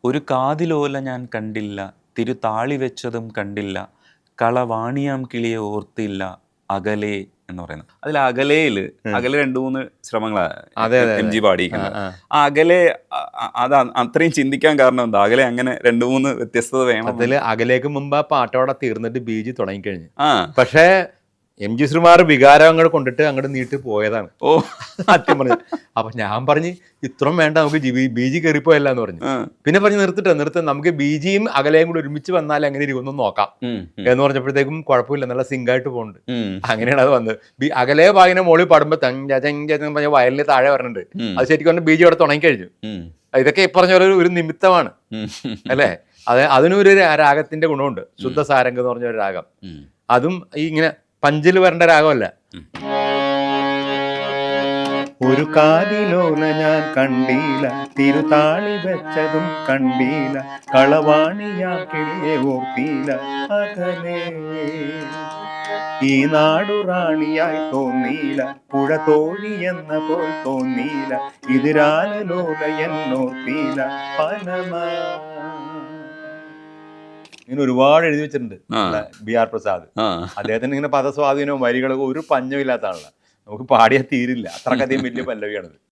ഒരു കാതിലോല ഞാൻ കണ്ടില്ല, തിരുതാളി വെച്ചതും കണ്ടില്ല, കളവാണിയാം കിളിയെ ഓർത്തില്ല, അകലെ എന്ന് പറയുന്നത്. അതിൽ അകലയില് അകലെ 2-3 ശ്രമങ്ങളാണ് എം ജി പാടിയിരിക്കുന്നത്. ആ അകലെ അത് അത്രയും ചിന്തിക്കാൻ കാരണം എന്താ? അകലെ അങ്ങനെ 2-3 വ്യത്യസ്തത വേണം. അതില് അകലേക്ക് മുമ്പ് ആ പാട്ടോടെ തീർന്നിട്ട് ബീജി തുടങ്ങിക്കഴിഞ്ഞു. പക്ഷേ എം ജി ശ്രീകുമാർ വികാരം അങ്ങോട്ട് കൊണ്ടിട്ട് അങ്ങോട്ട് നീട്ടി പോയതാണ്. സത്യം പറഞ്ഞു. അപ്പൊ ഞാൻ പറഞ്ഞ് ഇത്രയും വേണ്ട, നമുക്ക് ബീജി കയറിപ്പോയല്ല എന്ന് പറഞ്ഞു. പിന്നെ പറഞ്ഞ് നിർത്ത നമുക്ക് ബീജിയും അകലെയും കൂടി ഒരുമിച്ച് വന്നാൽ എങ്ങനെ ഇരിക്കും നോക്കാം എന്ന് പറഞ്ഞപ്പോഴത്തേക്കും കുഴപ്പമില്ല, നല്ല സിങ്കായിട്ട് പോകുന്നുണ്ട്. അങ്ങനെയാണ് അത് വന്നത്. അകലെ ഭാഗിനെ മോളിൽ പാടുമ്പോ പറഞ്ഞ വയലിന് താഴെ പറഞ്ഞിട്ടുണ്ട്. അത് ശരിക്കും പറഞ്ഞാൽ ബീജി അവിടെ തുടങ്ങിക്കഴിഞ്ഞു. ഇതൊക്കെ പറഞ്ഞ ഒരു നിമിത്തമാണ് അല്ലേ? അതിനൊരു രാഗത്തിന്റെ ഗുണമുണ്ട്. ശുദ്ധസാരംഗ് എന്ന് പറഞ്ഞ ഒരു രാഗം. അതും ഇങ്ങനെ പഞ്ചിൽ വരേണ്ട രാഗമല്ല. ഒരു കാതിലോല ഞാൻ കണ്ടില്ല, തിരുതാളി വെച്ചതും കണ്ടില്ല, കളവാണിയാ കിളിയെ ഓർത്തില്ല, അകലെ ഈ നാടു റാണിയായി തോന്നിയില്ല, പുഴ തോഴി എന്ന പോൽ തോന്നിയില്ല, ഇതിരാലോല എന്നോർത്തില്ല, പനമ. ഇങ്ങനെ ഒരുപാട് എഴുതി വെച്ചിട്ടുണ്ട് ബി ആർ പ്രസാദ്. അദ്ദേഹത്തിന് ഇങ്ങനെ പദസ്വാധീനവും വരികളൊക്കെ ഒരു പഞ്ഞമില്ലാത്ത ആളാണ്. നമുക്ക് പാടിയാൽ തീരില്ല, അത്രക്കധികം വലിയ പല്ലവിയാണത്.